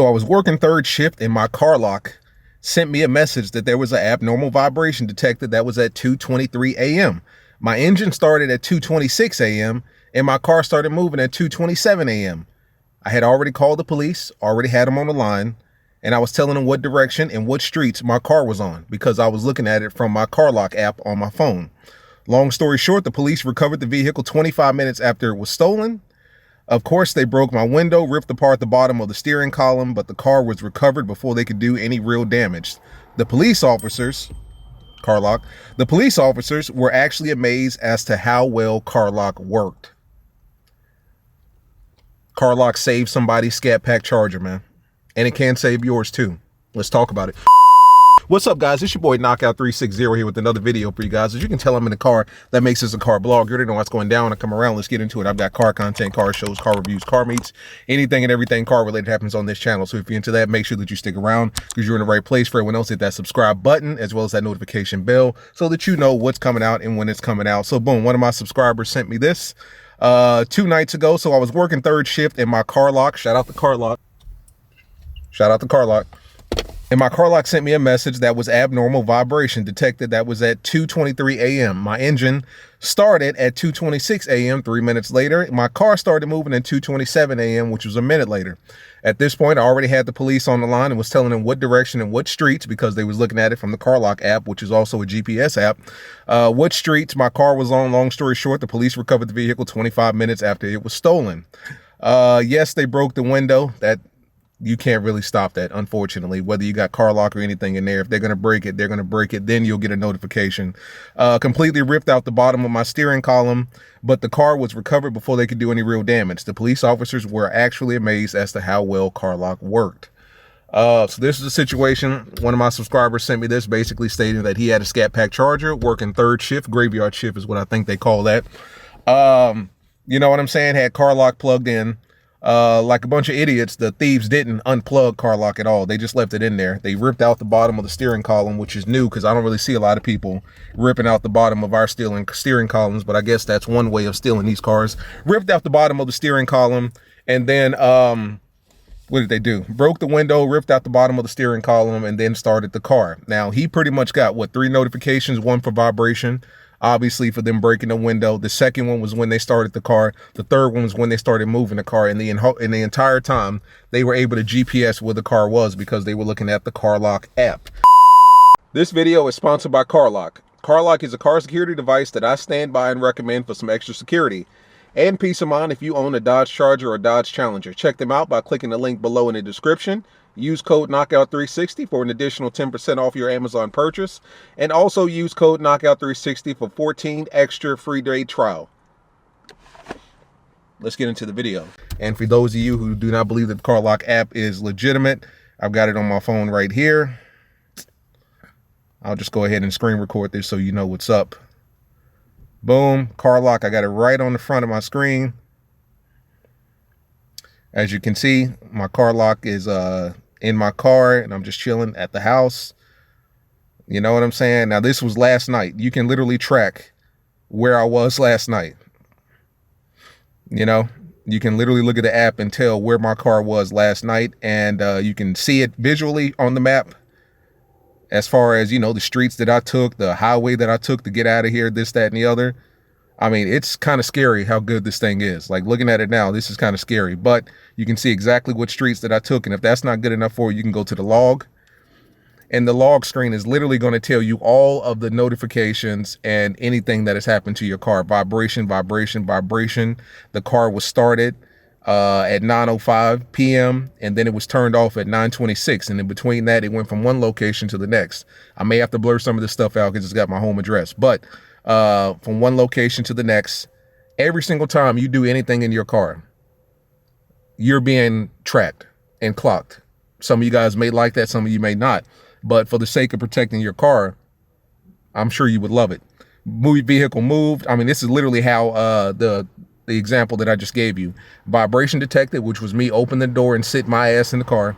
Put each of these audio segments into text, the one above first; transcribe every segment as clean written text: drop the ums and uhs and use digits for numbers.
So I was working third shift and my CarLock sent me a message that there was an abnormal vibration detected that was at 2:23 a.m. My engine started at 2:26 a.m. and my car started moving at 2:27 a.m. I had already called the police, already had them on the line, and I was telling them what direction and what streets my car was on because I was looking at it from my CarLock app on my phone. Long story short, the police recovered the vehicle 25 minutes after it was stolen. Of course, they broke my window, ripped apart the bottom of the steering column, but the car was recovered before they could do any real damage. The police officers, CarLock, the police officers were actually amazed as to how well CarLock worked. CarLock saved somebody's Scatpack Charger, man. And it can save yours too. Let's talk about it. What's up, guys? It's your boy Knockout360 here with another video for you guys. As you can tell, I'm in the car. That makes this a car blog. You already know what's going down when I come around. Let's get into it. I've got car content, car shows, car reviews, car meets. Anything and everything car related happens on this channel. So if you're into that, make sure that you stick around because you're in the right place. For everyone else, hit that subscribe button as well as that notification bell so that you know what's coming out and when it's coming out. So boom, one of my subscribers sent me this 2 nights ago. So I was working third shift in my CarLock. Shout out to CarLock. Shout out to CarLock. And my CarLock sent me a message that was abnormal vibration detected that was at 2:23 a.m. My engine started at 2:26 a.m. 3 minutes later. My car started moving at 2:27 a.m., which was a minute later. At this point, I already had the police on the line and was telling them what direction and what streets, because they was looking at it from the CarLock app, which is also a GPS app, what streets my car was on. Long story short, the police recovered the vehicle 25 minutes after it was stolen. Yes, they broke the window. That you can't really stop that, unfortunately, whether you got CarLock or anything in there. If they're going to break it, they're going to break it. Then you'll get a notification. Completely ripped out the bottom of my steering column, but the car was recovered before they could do any real damage. The police officers were actually amazed as to how well CarLock worked. So this is a situation. One of my subscribers sent me this, basically stating that he had a Scatpack Charger working third shift, graveyard shift is what I think they call that. You know what I'm saying? Had CarLock plugged in. Like a bunch of idiots, the thieves didn't unplug CarLock at all. They just left it in there. They ripped out the bottom of the steering column, which is new because I don't really see a lot of people ripping out the bottom of our steering columns, but I guess that's one way of stealing these cars. Ripped out the bottom of the steering column, and then what did they do? Broke the window, ripped out the bottom of the steering column, and then started the car. Now, he pretty much got, what, 3 notifications, one for vibration, obviously for them breaking the window. The second one was when they started the car. The third one was when they started moving the car. And the entire time, they were able to GPS where the car was because they were looking at the CarLock app. This video is sponsored by CarLock. CarLock is a car security device that I stand by and recommend for some extra security and peace of mind if you own a Dodge Charger or Dodge Challenger. Check them out by clicking the link below in the description. Use code Knockout360 for an additional 10% off your Amazon purchase. And also use code Knockout360 for 14 extra free day trial. Let's get into the video. And for those of you who do not believe that the CarLock app is legitimate, I've got it on my phone right here. I'll just go ahead and screen record this so you know what's up. Boom, CarLock. I got it right on the front of my screen. As you can see, my CarLock is in my car and I'm just chilling at the house. You know what I'm saying? Now, this was last night. You can literally track where I was last night. You know, you can literally look at the app and tell where my car was last night, and you can see it visually on the map as far as, you know, the streets that I took, the highway that I took to get out of here, this, that, and the other. I mean, it's kind of scary how good this thing is. Like, looking at it now, this is kind of scary, but you can see exactly what streets that I took. And if that's not good enough for you, you can go to the log, and the log screen is literally going to tell you all of the notifications and anything that has happened to your car. Vibration, vibration, vibration. The car was started at 9:05 p.m. and then it was turned off at 9:26. And in between that, it went from one location to the next. I may have to blur some of this stuff out because it's got my home address, but from one location to the next, every single time you do anything in your car, you're being tracked and clocked. Some of you guys may like that, some of you may not, but for the sake of protecting your car, I'm sure you would love it. Vehicle moved. I mean, this is literally how the example that I just gave you. Vibration detected, which was me open the door and sit my ass in the car.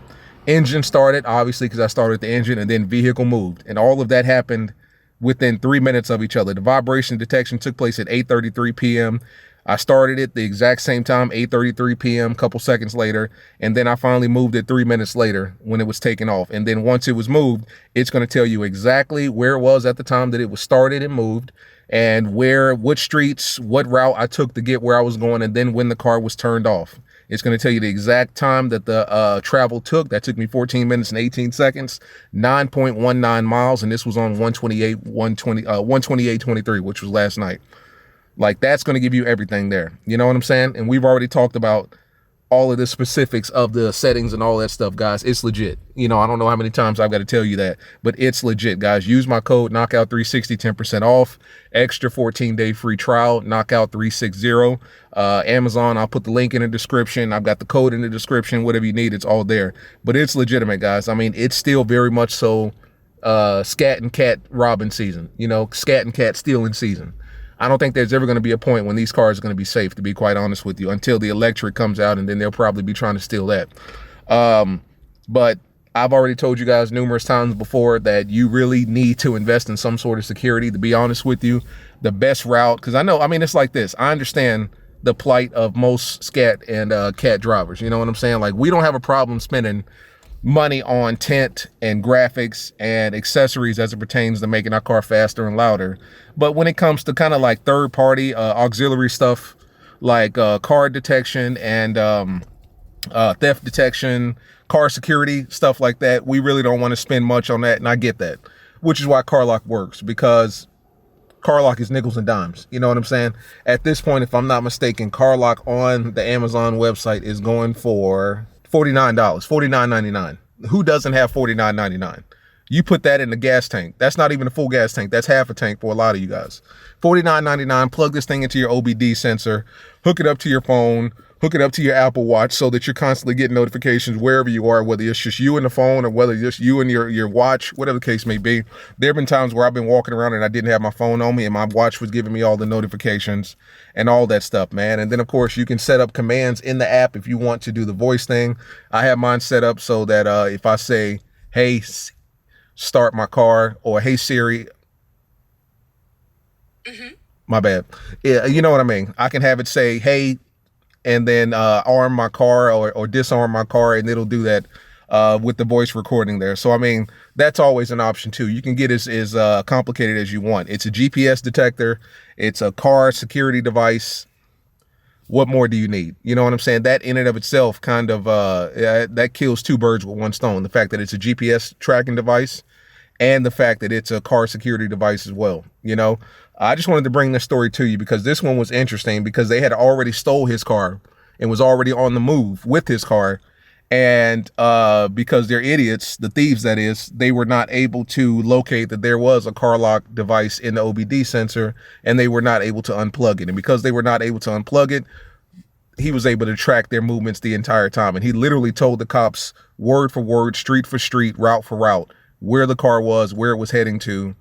Engine started, obviously, because I started the engine, and then vehicle moved, and all of that happened within 3 minutes of each other. The vibration detection took place at 8:33 p.m. I started it the exact same time, 8:33 p.m., couple seconds later, and then I finally moved it 3 minutes later when it was taken off. And then once it was moved, it's going to tell you exactly where it was at the time that it was started and moved, and which streets, what route I took to get where I was going, and then when the car was turned off. It's going to tell you the exact time that the travel took. That took me 14 minutes and 18 seconds, 9.19 miles, and this was on 128.23, which was last night. Like, that's going to give you everything there. You know what I'm saying? And we've already talked about all of the specifics of the settings and all that stuff, guys. It's legit. You know, I don't know how many times I've got to tell you that, but it's legit, guys. Use my code Knockout360, 10% off, extra 14-day free trial, Knockout360. Amazon, I'll put the link in the description. I've got the code in the description. Whatever you need, it's all there. But it's legitimate, guys. I mean, it's still very much so scat and cat robbing season. You know, scat and cat stealing season. I don't think there's ever going to be a point when these cars are going to be safe, to be quite honest with you, until the electric comes out, and then they'll probably be trying to steal that. But I've already told you guys numerous times before that you really need to invest in some sort of security. To be honest with you, the best route, because I know, I mean, it's like this. I understand the plight of most scat and cat drivers. You know what I'm saying? Like, we don't have a problem spending money on tint and graphics and accessories as it pertains to making our car faster and louder. But when it comes to kind of like third-party auxiliary stuff, like car detection and theft detection, car security, stuff like that, we really don't want to spend much on that. And I get that, which is why CarLock works, because CarLock is nickels and dimes. You know what I'm saying? At this point, if I'm not mistaken, CarLock on the Amazon website is going for $49, $49.99. Who doesn't have $49.99? You put that in the gas tank. That's not even a full gas tank. That's half a tank for a lot of you guys. $49.99, plug this thing into your OBD sensor, hook it up to your phone, hook it up to your Apple Watch so that you're constantly getting notifications wherever you are, whether it's just you and the phone or whether it's just you and your watch, whatever the case may be. There have been times where I've been walking around and I didn't have my phone on me and my watch was giving me all the notifications and all that stuff, man. And then, of course, you can set up commands in the app if you want to do the voice thing. I have mine set up so that if I say, hey, start my car, or hey, Siri, my bad. Yeah, you know what I mean? I can have it say, hey, and then arm my car or disarm my car, and it'll do that with the voice recording there. So, I mean, that's always an option too. You can get as complicated as you want. It's a GPS detector. It's a car security device. What more do you need? You know what I'm saying? That in and of itself kind of, that kills two birds with one stone. The fact that it's a GPS tracking device and the fact that it's a car security device as well. You know, I just wanted to bring this story to you because this one was interesting, because they had already stole his car and was already on the move with his car. And because they're idiots, the thieves that is, they were not able to locate that there was a CarLock device in the OBD sensor, and they were not able to unplug it. And because they were not able to unplug it, he was able to track their movements the entire time. And he literally told the cops word for word, street for street, route for route, where the car was, where it was heading to.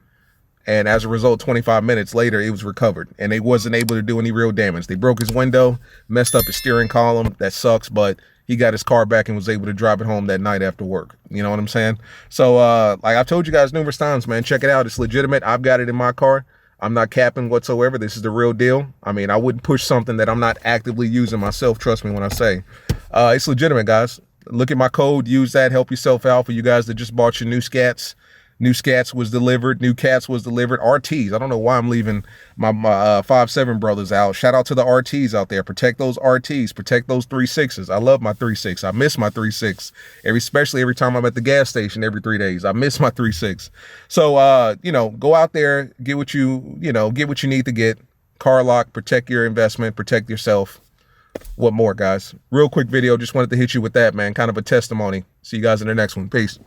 And as a result, 25 minutes later, it was recovered and they wasn't able to do any real damage. They broke his window, messed up his steering column. That sucks, but he got his car back and was able to drive it home that night after work. You know what I'm saying? So, like I've told you guys numerous times, man, check it out. It's legitimate. I've got it in my car. I'm not capping whatsoever. This is the real deal. I mean, I wouldn't push something that I'm not actively using myself. Trust me when I say it's legitimate, guys. Look at my code. Use that. Help yourself out. For you guys that just bought your new scats. New scats was delivered. New cats was delivered. RTs. I don't know why I'm leaving my 5.7 brothers out. Shout out to the RTs out there. Protect those RTs. Protect those 3.6s. I love my 3.6. I miss my 3.6. Especially every time I'm at the gas station every 3 days. I miss my 3.6. So, you know, go out there, get what you need to get. CarLock, protect your investment, protect yourself. What more, guys? Real quick video. Just wanted to hit you with that, man. Kind of a testimony. See you guys in the next one. Peace.